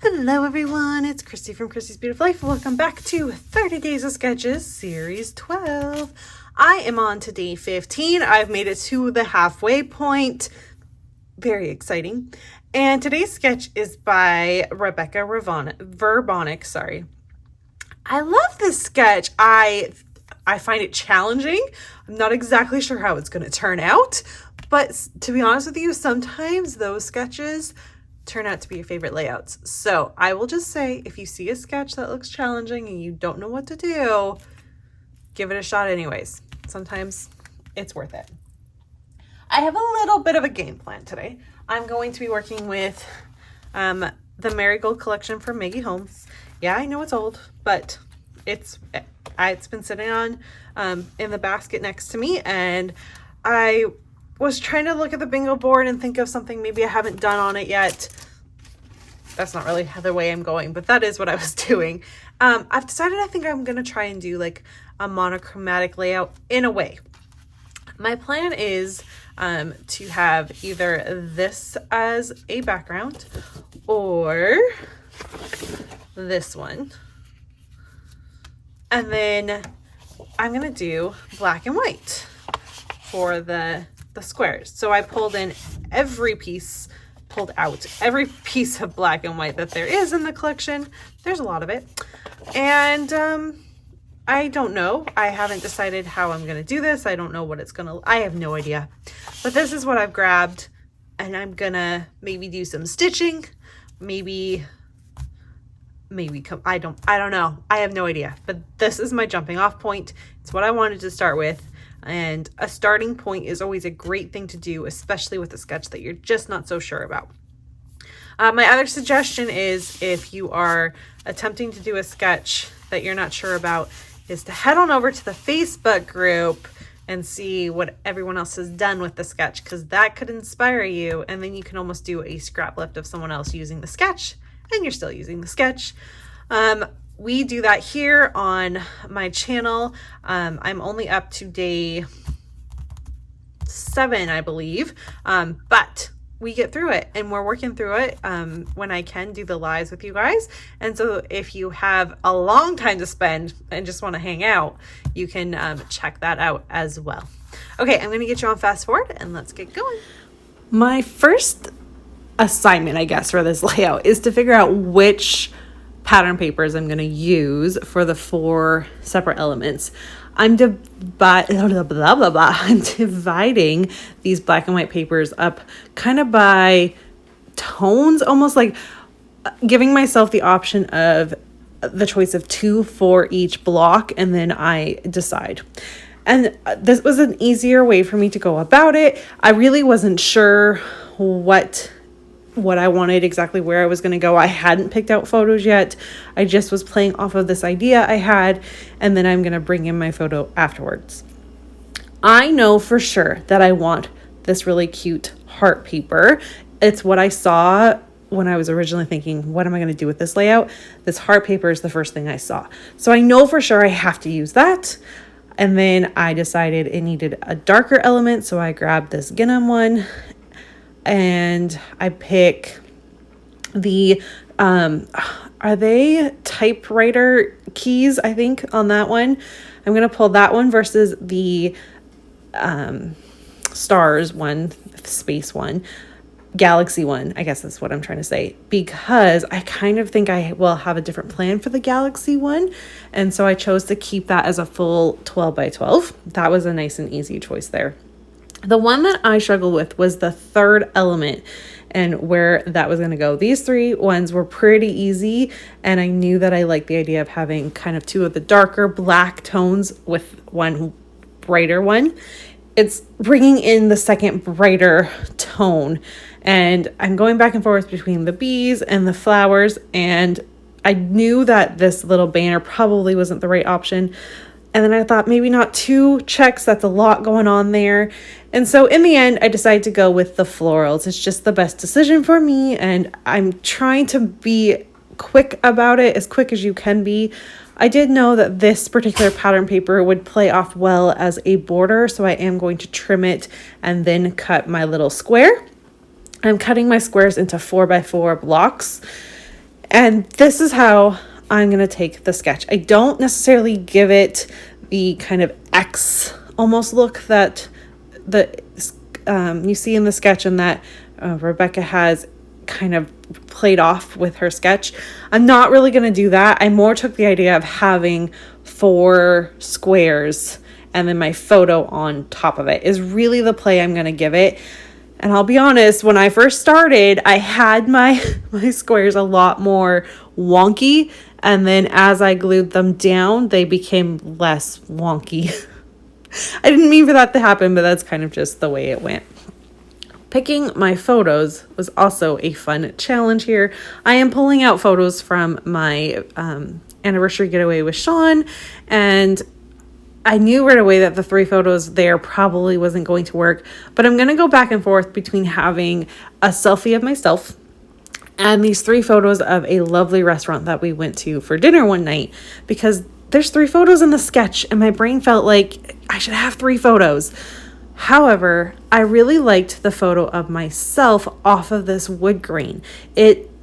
Hello everyone, it's Christy from Christy's Beautiful Life. Welcome back to 30 Days of Sketches, Series 12. I am on to day 15. I've made it to the halfway point. Very exciting. And today's sketch is by Rebecca Verbonic. I love this sketch. I find it challenging. I'm not exactly sure how it's going to turn out, but to be honest with you, sometimes those sketches turn out to be your favorite layouts. So I will just say, if you see a sketch that looks challenging and you don't know what to do, give it a shot anyways. Sometimes it's worth it. I have a little bit of a game plan today. I'm going to be working with the Marigold collection from Maggie Holmes. Yeah, I know it's old, but it's been sitting on in the basket next to me, and I was trying to look at the bingo board and think of something maybe I haven't done on it yet. That's not really the way I'm going, but that is what I was doing. I've decided I think I'm going to try and do like a monochromatic layout in a way. My plan is to have either this as a background or this one. And then I'm going to do black and white for the squares. So I pulled out every piece of black and white that there is in the collection. There's a lot of it. And I don't know. I haven't decided how I'm going to do this. I don't know what I have no idea. But this is what I've grabbed, and I'm going to maybe do some stitching. Maybe I don't know. I have no idea. But this is my jumping off point. It's what I wanted to start with. And a starting point is always a great thing to do, especially with a sketch that you're just not so sure about. My other suggestion is, if you are attempting to do a sketch that you're not sure about, is to head on over to the Facebook group and see what everyone else has done with the sketch, because that could inspire you, and then you can almost do a scrap lift of someone else using the sketch, and you're still using the sketch. We do that here on my channel. I'm only up to day 7, I believe, but we get through it, and we're working through it when I can do the lives with you guys. And so if you have a long time to spend and just want to hang out, you can check that out as well. Okay, I'm going to get you on fast forward and let's get going. My first assignment, I guess, for this layout is to figure out which pattern papers I'm going to use for the 4 separate elements. I'm dividing these black and white papers up kind of by tones, almost like giving myself the option of the choice of 2 for each block, and then I decide. And this was an easier way for me to go about it. I really wasn't sure what I wanted, exactly where I was going to go. I hadn't picked out photos yet. I just was playing off of this idea I had, and then I'm going to bring in my photo afterwards. I know for sure that I want this really cute heart paper. It's what I saw when I was originally thinking, what am I going to do with this layout? This heart paper is the first thing I saw. So I know for sure I have to use that. And then I decided it needed a darker element, so I grabbed this Gingham one. And I pick the, are they typewriter keys, I think, on that one. I'm going to pull that one versus the stars one, space one, galaxy one. I guess that's what I'm trying to say, because I kind of think I will have a different plan for the galaxy one. And so I chose to keep that as a full 12 by 12. That was a nice and easy choice there. The one that I struggled with was the third element and where that was going to go. These 3 ones were pretty easy, and I knew that I liked the idea of having kind of 2 of the darker black tones with one brighter one. It's bringing in the second brighter tone, and I'm going back and forth between the bees and the flowers, and I knew that this little banner probably wasn't the right option. And then I thought maybe not 2 checks. That's a lot going on there. And so in the end, I decided to go with the florals. It's just the best decision for me. And I'm trying to be quick about it, as quick as you can be. I did know that this particular pattern paper would play off well as a border. So I am going to trim it and then cut my little square. I'm cutting my squares into 4x4 blocks. And this is how I'm going to take the sketch. I don't necessarily give it the kind of X almost look that you see in the sketch, and that Rebecca has kind of played off with her sketch. I'm not really going to do that. I more took the idea of having 4 squares and then my photo on top of it is really the play I'm going to give it. And I'll be honest, when I first started, I had my squares a lot more wonky. And then as I glued them down, they became less wonky. I didn't mean for that to happen, but that's kind of just the way it went. Picking my photos was also a fun challenge here. I am pulling out photos from my anniversary getaway with Sean, and I knew right away that the 3 photos there probably wasn't going to work, but I'm going to go back and forth between having a selfie of myself and these 3 photos of a lovely restaurant that we went to for dinner one night, because there's 3 photos in the sketch and my brain felt like I should have 3 photos. However, I really liked the photo of myself off of this wood grain.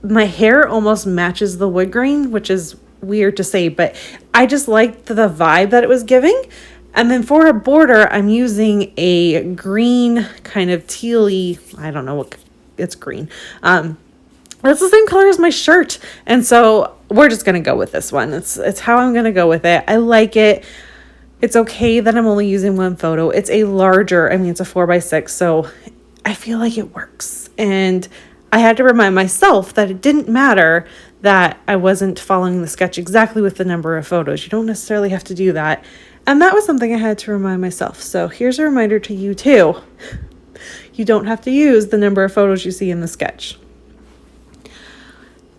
My hair almost matches the wood grain, which is weird to say, but I just liked the vibe that it was giving. And then for a border, I'm using a green kind of tealy, I don't know what, it's green. That's the same color as my shirt. And so we're just going to go with this one. It's how I'm going to go with it. I like it. It's okay that I'm only using 1 photo. It's a larger, it's a 4x6. So I feel like it works. And I had to remind myself that it didn't matter that I wasn't following the sketch exactly with the number of photos. You don't necessarily have to do that. And that was something I had to remind myself. So here's a reminder to you too. You don't have to use the number of photos you see in the sketch.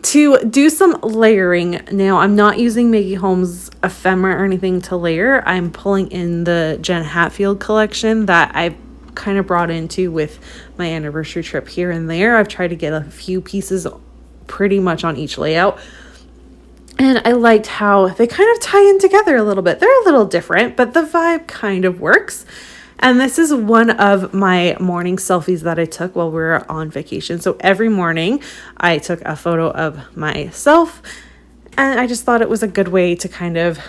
To do some layering, now I'm not using Maggie Holmes ephemera or anything to layer. I'm pulling in the Jen Hatfield collection that I kind of brought into with my anniversary trip here and there. I've tried to get a few pieces pretty much on each layout. And I liked how they kind of tie in together a little bit. They're a little different, but the vibe kind of works. And this is one of my morning selfies that I took while we were on vacation. So every morning I took a photo of myself, and I just thought it was a good way to kind of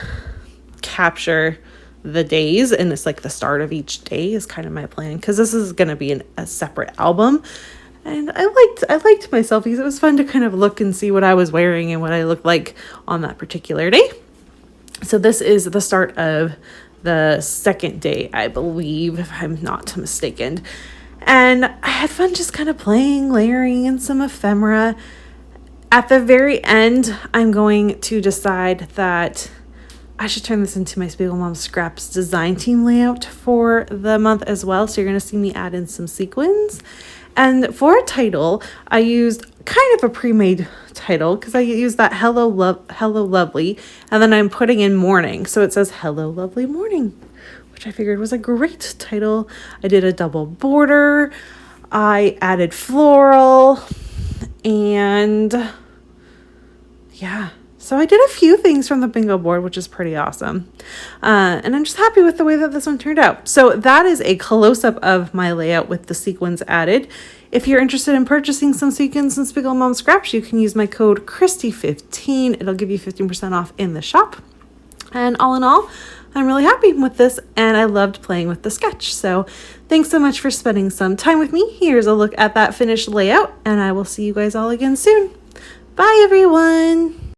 capture the days. And it's like the start of each day is kind of my plan, because this is going to be a separate album. And I liked my selfies. It was fun to kind of look and see what I was wearing and what I looked like on that particular day. So this is the start of the second day, I believe, if I'm not mistaken. And I had fun just kind of playing, layering in some ephemera. At the very end, I'm going to decide that I should turn this into my Spiegel Mom Scraps design team layout for the month as well. So you're going to see me add in some sequins. And for a title, I used kind of a pre-made title, because I used that Hello Lovely, and then I'm putting in morning. So it says Hello Lovely Morning, which I figured was a great title. I did a double border. I added floral, and yeah. So I did a few things from the bingo board, which is pretty awesome. And I'm just happy with the way that this one turned out. So that is a close-up of my layout with the sequins added. If you're interested in purchasing some sequins and Spiegel Mom Scraps, you can use my code Christy15. It'll give you 15% off in the shop. And all in all, I'm really happy with this, and I loved playing with the sketch. So thanks so much for spending some time with me. Here's a look at that finished layout, and I will see you guys all again soon. Bye, everyone.